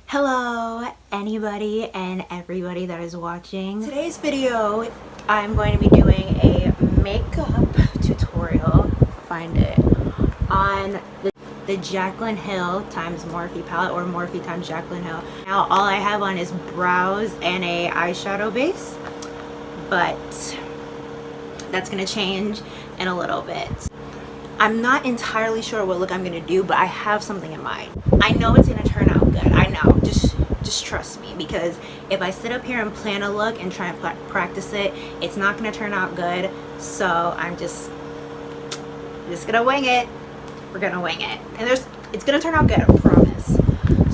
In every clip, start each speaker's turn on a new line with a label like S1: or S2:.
S1: Hello anybody and everybody that is watching. Today's video I'm going to be doing a makeup tutorial, find it, on the Jaclyn Hill times Morphe palette, or Morphe times Jaclyn Hill. Now all I have on is brows and a eyeshadow base, but that's gonna change in a little bit. I'm not entirely sure what look I'm gonna do, but I have something in mind. I know it's gonna turn out good. I know. Just trust me, because if I sit up here and plan a look and try and practice it, it's not gonna turn out good. So I'm just gonna wing it. We're gonna wing it, and it's gonna turn out good, I promise.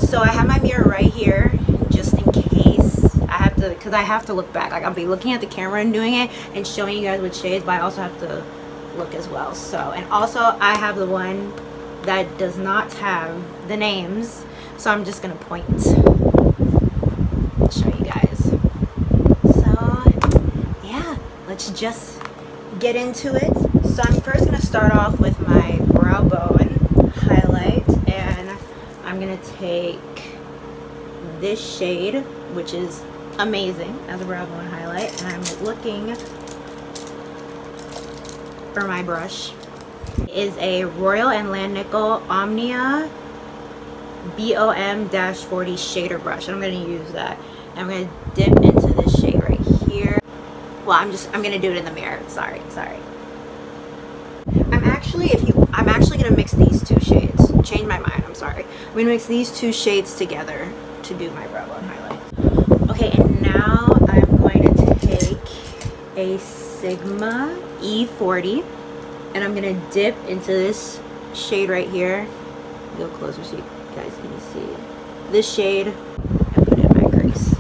S1: So I have my mirror right here, just in case I have to, because I have to look back. Like, I'll be looking at the camera and doing it and showing you guys with shades, but I also have to look as well. So, and also I have the one that does not have the names, so I'm just gonna point, show you guys. So yeah, let's just get into it. So I'm first gonna start off with my brow bone highlight, and I'm gonna take this shade, which is amazing as a brow bone highlight, and I'm looking for my brush. It is a Royal and Langnickel Omnia BOM-40 shader brush. I'm going to use that. I'm going to dip into this shade right here. Well, I'm going to do it in the mirror. Sorry. I'm actually going to mix these two shades. Change my mind. I'm sorry. I'm going to mix these two shades together to do my brow bone highlight. Okay, and now I'm going to take a Sigma E40, and I'm gonna dip into this shade right here. Go closer so you guys can see this shade, and put it in my crease.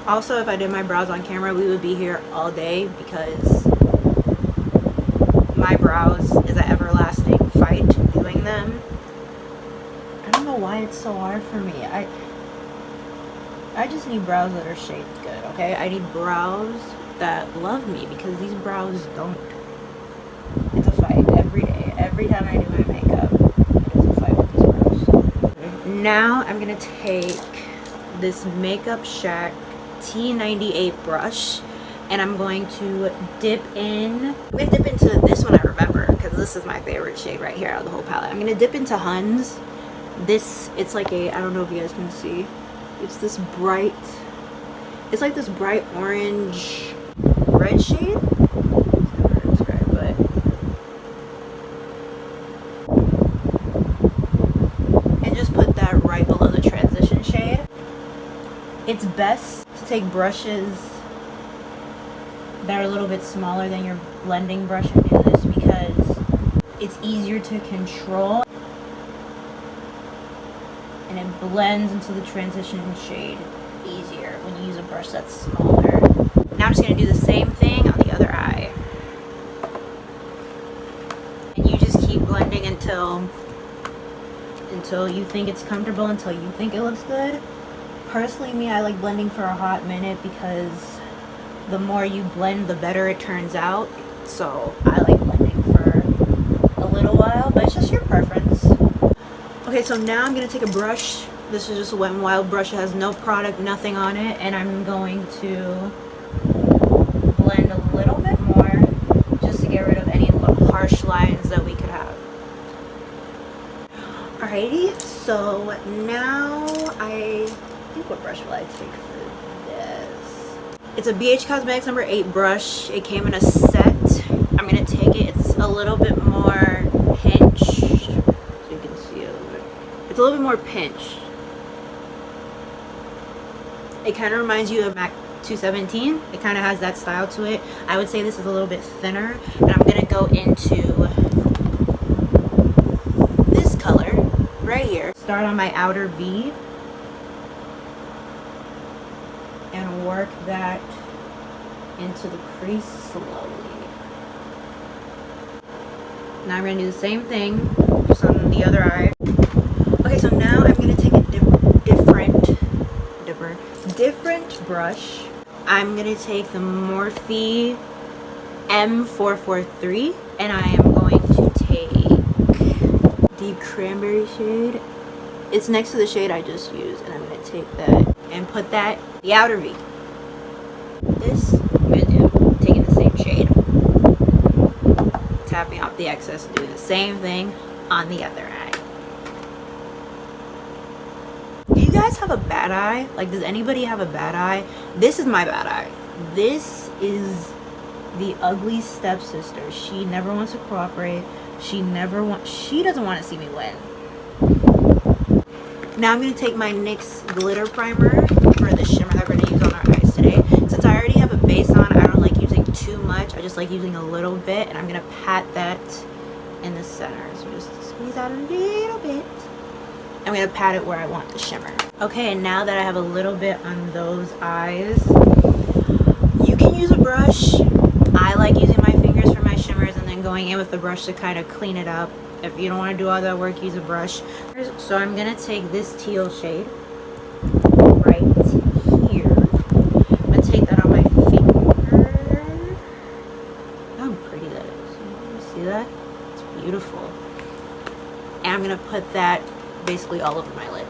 S1: Also, if I did my brows on camera, we would be here all day, because my brows is an everlasting fight doing them. I don't know why it's so hard for me. I just need brows that are shaped good, okay? I need brows that love me, because these brows don't. It's a fight every day. Every time I do my makeup, it's a fight with these brows. Now I'm gonna take this Makeup Shack T98 brush, and I'm going to dip in. I'm gonna dip into this one, I remember, because this is my favorite shade right here out of the whole palette. I'm gonna dip into Huns. It's like a, I don't know if you guys can see, it's this bright, it's like this bright orange red shade. And just put that right below the transition shade. It's best to take brushes that are a little bit smaller than your blending brush and do this, because it's easier to control and it blends into the transition shade easier when you use a brush that's smaller. Now I'm just going to do the same thing on the other eye. And you just keep blending until you think it's comfortable, until you think it looks good. Personally, me, I like blending for a hot minute, because the more you blend, the better it turns out. So I like blending for a little while, but it's just your preference. Okay, so now I'm going to take a brush. This is just a Wet n Wild brush. It has no product, nothing on it, and I'm going to blend a little bit more, just to get rid of any harsh lines that we could have. Alrighty, so now I think, what brush will I take for this? It's a BH Cosmetics number 8 brush. It came in a set. I'm gonna take it. It's a little bit more pinched, so you can see it a little bit. It's a little bit more pinched. It kind of reminds you of MAC 217. It kind of has that style to it. I would say this is a little bit thinner, and I'm gonna go into this color right here. Start on my outer V and work that into the crease slowly. Now I'm gonna do the same thing just on the other eye. Okay, so now I'm gonna take a different brush. I'm gonna take the Morphe M443, and I am going to take the cranberry shade It's next to the shade I just used, and I'm going to take that and put that the outer V. This I'm going to do, taking the same shade, tapping off the excess, and doing the same thing on the other eye. Do you guys have a bad eye? Like, does anybody have a bad eye? This is my bad eye. This is the ugly stepsister. She never wants to cooperate. She doesn't want to see me win. Now I'm going to take my NYX glitter primer for the shimmer that we're going to use on our eyes today. Since I already have a base on, I don't like using too much. I just like using a little bit, and I'm going to pat that in the center. So just squeeze out a little bit. I'm going to pat it where I want the shimmer. Okay, and now that I have a little bit on those eyes, you can use a brush. I like using my fingers for my shimmers and then going in with the brush to kind of clean it up. If you don't want to do all that work, use a brush. So I'm going to take this teal shade right here. I'm going to take that on my finger. Look how pretty that is. You see that? It's beautiful. And I'm going to put that basically all over my lid.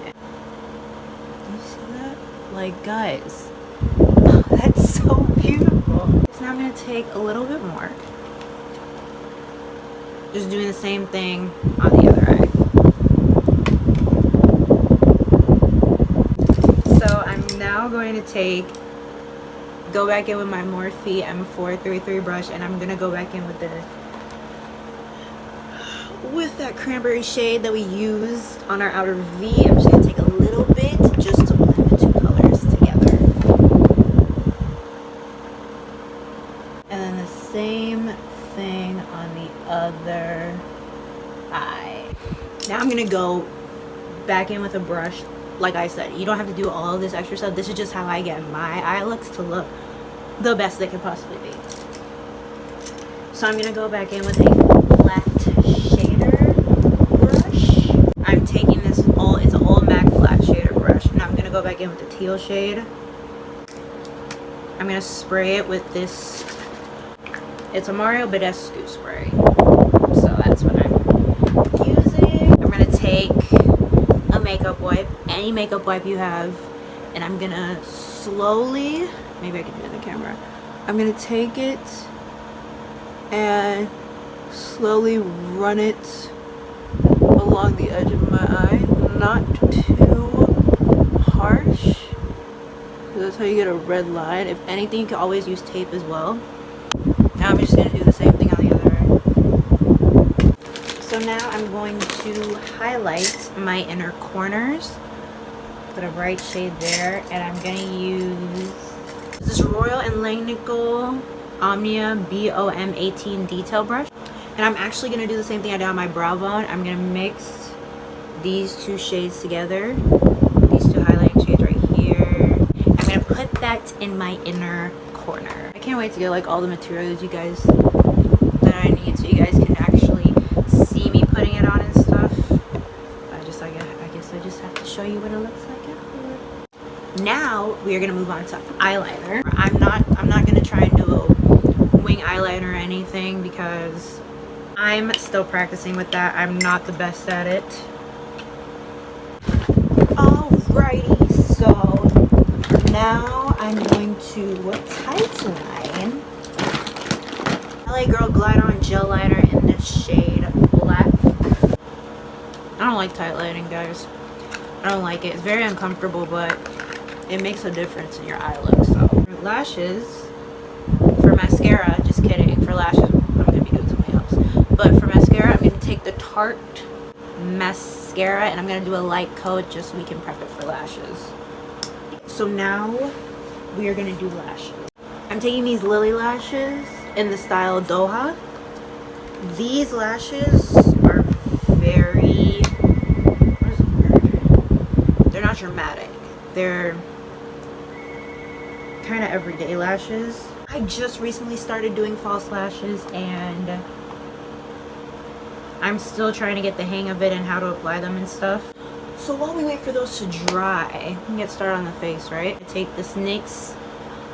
S1: Do you see that? Like, guys, that's so beautiful. So now I'm going to take a little bit more. Just doing the same thing on the other eye. So I'm now going to go back in with my Morphe M433 brush, and I'm going to go back in with that cranberry shade that we used on our outer V. I'm just going to take a little bit just to blend the two colors together. And then the same thing on the other eye. Now I'm going to go back in with a brush. Like I said, you don't have to do all of this extra stuff. This is just how I get my eye looks to look the best they could possibly be. So I'm going to go back in with a flat shader brush. I'm taking this it's an all MAC flat shader brush. And I'm going to go back in with the teal shade. I'm going to spray it with this. It's a Mario Badescu spray. So that's what I'm using. I'm going to take a makeup wipe, any makeup wipe you have, and I'm going to slowly, maybe I can do it in the camera. I'm going to take it and slowly run it along the edge of my eye. Not too harsh. That's how you get a red line. If anything, you can always use tape as well. Now I'm just going to do the same thing on the other eye. So now I'm going to highlight my inner corners. Put a bright shade there, and I'm going to use this Royal and Langnickel Omnia BOM 18 detail brush. And I'm actually going to do the same thing I did on my brow bone. I'm going to mix these two shades together. These two highlighting shades right here. I'm going to put that in my inner corner. I can't wait to get like all the materials you guys that I need so you guys can actually see me putting it on and stuff. I guess I just have to show you what it looks like afterward. Now we are going to move on to eyeliner. I'm not going to try and do a wing eyeliner or anything because I'm still practicing with that. I'm not the best at it. Alrighty, so now I'm going to tighten LA Girl Glider on Gel Liner in this shade Black. I don't like tight lighting, guys. I don't like it. It's very uncomfortable, but it makes a difference in your eye look. So for lashes, for mascara, just kidding. For lashes, I'm gonna be doing something else. But for mascara, I'm gonna take the Tarte mascara and I'm gonna do a light coat just so we can prep it for lashes. So now we are gonna do lashes. I'm taking these Lily lashes in the style Doha. These lashes are very, they're not dramatic. They're kind of everyday lashes. I just recently started doing false lashes and I'm still trying to get the hang of it and how to apply them and stuff. So while we wait for those to dry, we can get started on the face, right? I take this NYX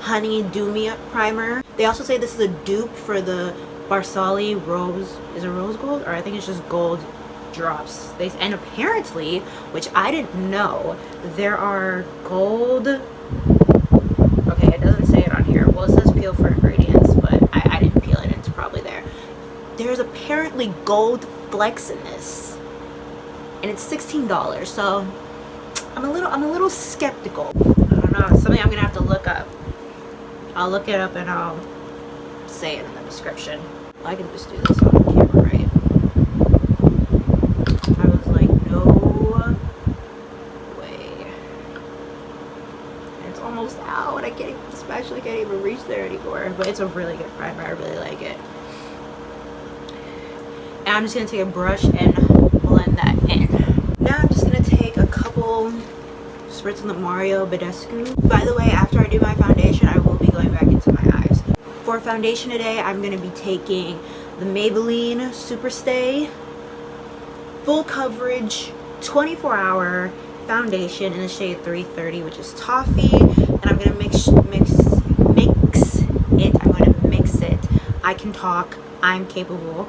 S1: Honey Do Me Up primer. They also say this is a dupe for the Barsali Rose, is it rose gold? Or I think it's just gold drops. And apparently, which I didn't know, there are gold. Okay, it doesn't say it on here. Well, it says peel for ingredients, but I didn't peel it. It's probably there. There's apparently gold flecks in this, and it's $16. So I'm a little skeptical. I don't know. It's something I'm gonna have to look up. I'll look it up and I'll say it in the description. I can just do this on camera, right? I was like, no way. And it's almost out. I can't even reach there anymore. But it's a really good primer. I really like it. And I'm just gonna take a brush and blend that in. Now I'm just gonna take a couple spritz on the Mario Badescu. By the way, after I do my foundation, I will be going back into my eyes. For foundation today, I'm going to be taking the Maybelline Superstay Full Coverage 24-hour foundation in the shade 330, which is Toffee. And I'm going to mix it. I'm going to mix it. I can talk. I'm capable.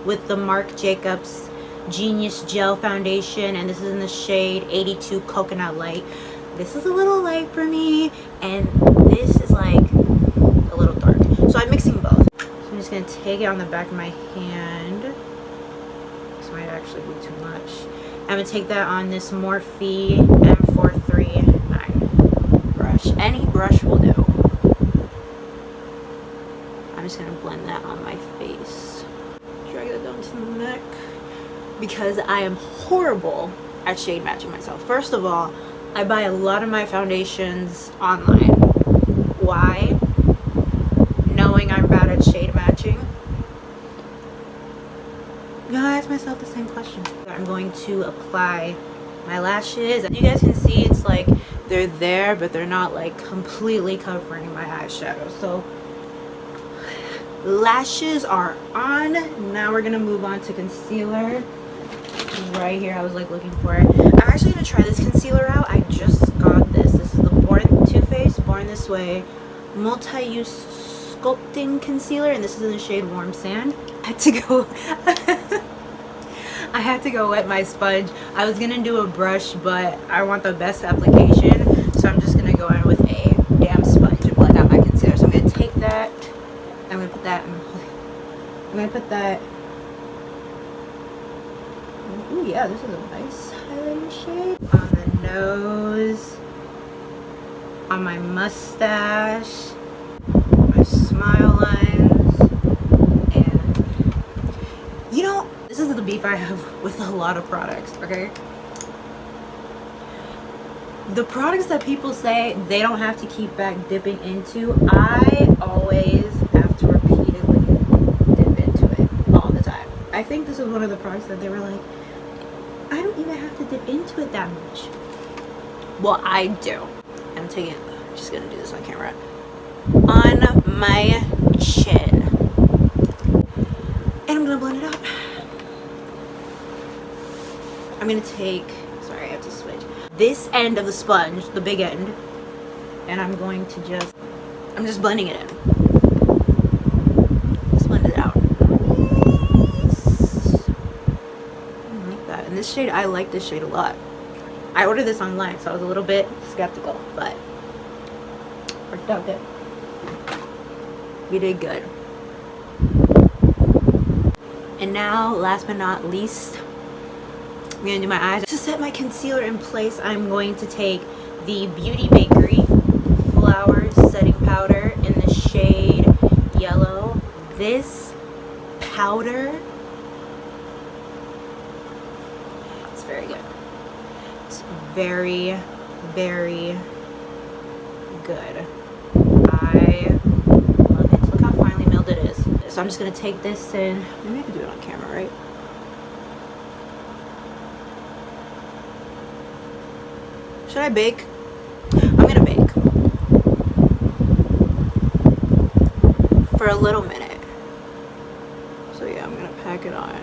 S1: With the Marc Jacobs Genius Gel Foundation, and this is in the shade 82 Coconut Light. This is a little light for me, and this is like a little dark. So I'm mixing both. So I'm just gonna take it on the back of my hand. This might actually be too much. I'm gonna take that on this Morphe M439 brush. Any brush will do. I'm just gonna blend that on my face. Drag it down to the neck. Because I am horrible at shade matching myself. First of all, I buy a lot of my foundations online. Why? Knowing I'm bad at shade matching. Now I ask myself the same question. I'm going to apply my lashes. You guys can see it's like they're there, but they're not like completely covering my eyeshadow. So lashes are on. Now we're gonna move on to concealer. Right here, I was like looking for it. I'm actually gonna try this concealer out. I just got this. This is the Too Faced Born This Way multi-use sculpting concealer, and this is in the shade Warm Sand. I had to go wet my sponge. I was gonna do a brush, but I want the best application, so I'm just gonna go in with a damn sponge and blend out my concealer. So I'm gonna take that. I'm gonna put that. Ooh, yeah, this is a nice highlighting shade. On the nose, on my mustache, my smile lines, and you know, this is the beef I have with a lot of products, okay? The products that people say they don't have to keep back dipping into, I always have to repeatedly dip into it all the time. I think this is one of the products that they were like, I don't even have to dip into it that much. Well, I do. I'm just gonna do this on camera. On my chin. And I'm gonna blend it out. I'm gonna take, sorry, I have to switch. This end of the sponge, the big end, and I'm going to I'm just blending it in. Just blend it out. And this shade, I like this shade a lot. I ordered this online, so I was a little bit skeptical, but worked out good. We did good. And now, last but not least, I'm gonna do my eyes. To set my concealer in place, I'm going to take the Beauty Bakery Flower Setting Powder in the shade Yellow. This powder, very good. It's very, very good. I love it. Look how finely milled it is. So I'm just gonna take this and maybe I can do it on camera, right? Should I bake? I'm gonna bake for a little minute. So yeah, I'm gonna pack it on.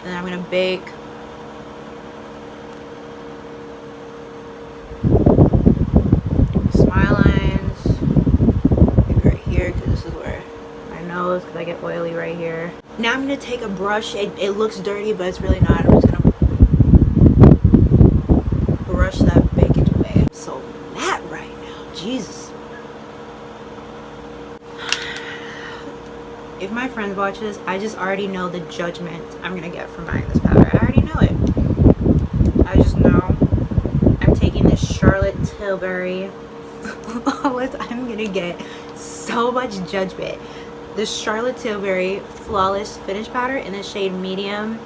S1: And I'm gonna bake smile lines, maybe right here, because this is where my nose, because I get oily right here. Now I'm going to take a brush. It looks dirty, but it's really not. I'm just going to brush that baked away. I'm so mad right now. Jesus. If my friends watch this, I just already know the judgment I'm going to get from buying this powder. I already know it. I just know. I'm taking this Charlotte Tilbury. I'm going to get so much judgment. This Charlotte Tilbury Flawless Finish Powder in the shade Medium.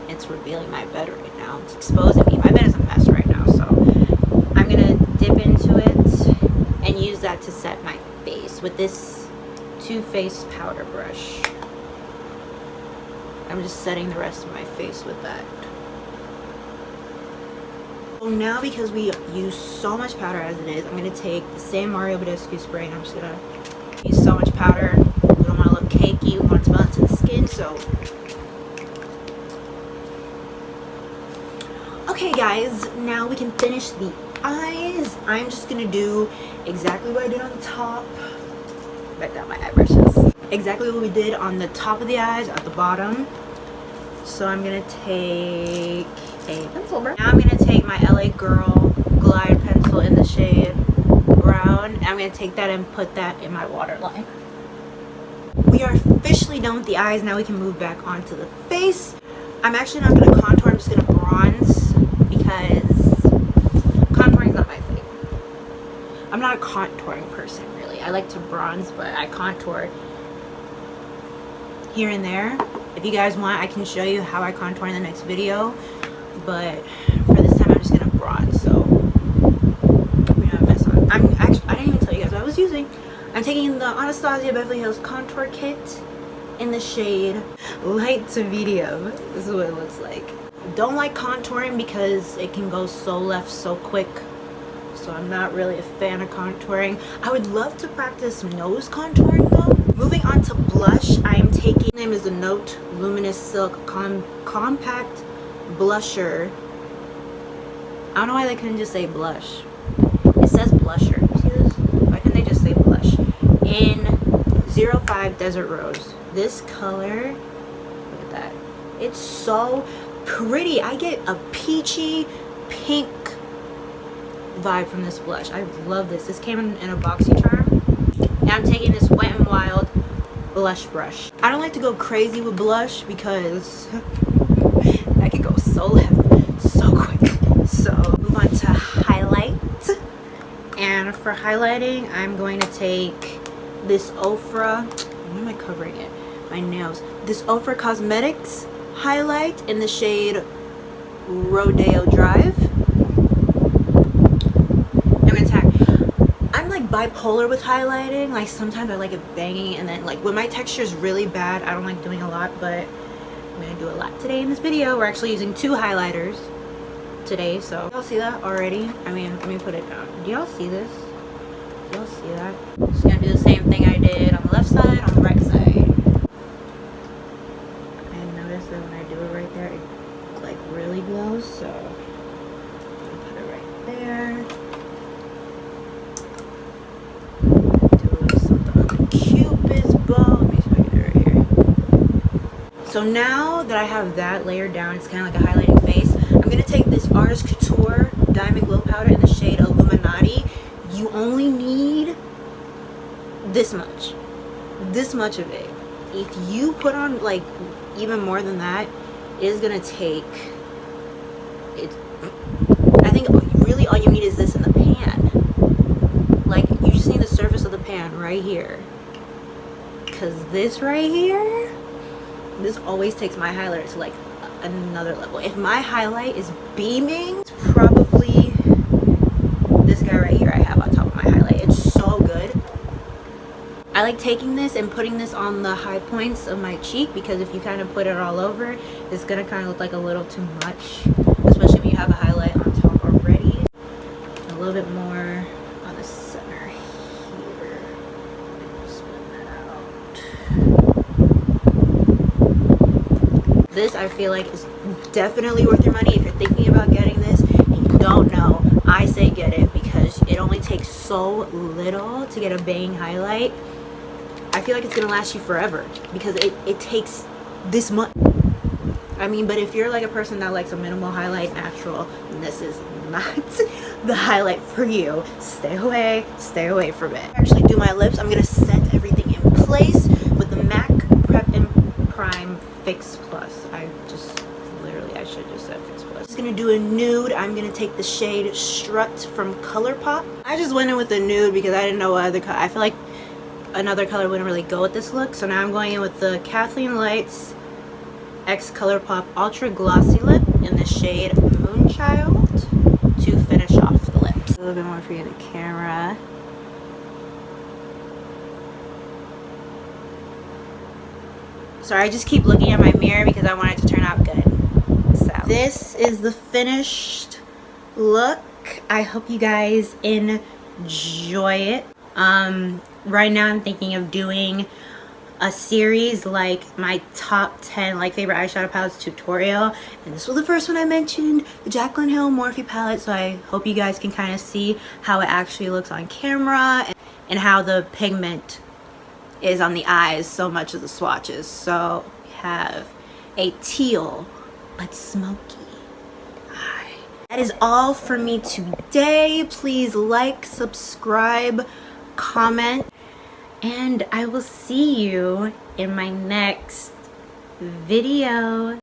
S1: It's revealing my bed right now. It's exposing me. My bed is a mess right now, so I'm going to dip into it and use that to set my face with this Too Faced powder brush. I'm just setting the rest of my face with that. So now, because we use so much powder as it is, I'm going to take the same Mario Badescu spray and I'm just going to use so much powder. We don't want to look cakey, we want it to melt into the skin, so. Okay guys, now we can finish the eyes. I'm just going to do exactly what I did on the top. Back down my eye brushes. Exactly what we did on the top of the eyes at the bottom. So I'm going to take a pencil brush. Now I'm going to take my LA Girl Glide pencil in the shade Brown. I'm going to take that and put that in my waterline. We are officially done with the eyes. Now we can move back onto the face. I'm actually not going to contour. I'm just going to bronze because contouring is not my thing. I'm not a contouring person really. I like to bronze, but I contour here and there. If you guys want, I can show you how I contour in the next video, but for this time I'm just gonna bronze, so we don't mess on. I didn't even tell you guys what I was using. I'm taking the Anastasia Beverly Hills contour kit in the shade light to medium. This is what it looks like. Don't like contouring because it can go so left so quick, so I'm not really a fan of contouring. I would love to practice nose contouring though. Moving on to blush, I am taking, the name is the Note Luminous Silk Compact Blusher. I don't know why they couldn't just say blush. It says blusher. See this? Why couldn't they just say blush? In 05 Desert Rose. This color, look at that. It's so pretty. I get a peachy pink vibe from this blush. I love this. This came in a boxy charm. And I'm taking this Wet n Wild blush brush. I don't like to go crazy with blush because I can go so left so quick. So move on to highlight. And for highlighting, I'm going to take this Ofra. Why am I covering it? My nails. This Ofra Cosmetics highlight in the shade Rodeo Drive. Bipolar with highlighting. Like sometimes I like it banging, and then like when my texture is really bad, I don't like doing a lot, but I'm gonna do a lot today in this video. We're actually using 2 highlighters today, so y'all see that already? I mean, let me put it down. Do y'all see this? Do y'all see that? I'm just gonna do the same thing I did on the left side, on the right side. I noticed that when I do it right there, it like really glows, so I'll put it right there. So now that I have that layered down, it's kind of like a highlighting base. I'm going to take this Artist Couture Diamond Glow Powder in the shade Illuminati. You only need this much of it. If you put on like even more than that, it is going to take it. I think really all you need is this in the pan. Like you just need the surface of the pan right here. Because this right here, this always takes my highlighter to like another level. If my highlight is beaming, it's probably this guy right here I have on top of my highlight. It's so good. I like taking this and putting this on the high points of my cheek, because if you kind of put it all over, it's gonna kind of look like a little too much, especially when you have a highlight on top already. A little bit more on the center here. Spin that out. This I feel like is definitely worth your money if you're thinking about getting this and you don't know. I say get it because it only takes so little to get a bang highlight. I feel like it's gonna last you forever because it takes this much. I mean, but if you're like a person that likes a minimal highlight natural, this is not the highlight for you. Stay away from it. Actually do my lips. I'm gonna set everything in place with the MAC Prep and Prime Fix Plus. I should just say Fix Plus. I'm just gonna do a nude. I'm gonna take the shade Strut from ColourPop. I just went in with the nude because I didn't know what other color. I feel like another color wouldn't really go with this look, so now I'm going in with the Kathleen Lights X ColourPop Ultra Glossy Lip in the shade Moonchild to finish off the lips. A little bit more for you in the camera. Sorry, I just keep looking at my mirror because I want it to turn out good. So this is the finished look. I hope you guys enjoy it. Right now I'm thinking of doing a series like my top 10 like favorite eyeshadow palettes tutorial, and this was the first one I mentioned, the Jaclyn Morphe palette, so I hope you guys can kind of see how it actually looks on camera and how the pigment is on the eyes so much of the swatches. So we have a teal but smoky eye. That is all for me today. Please like, subscribe, comment, and I will see you in my next video.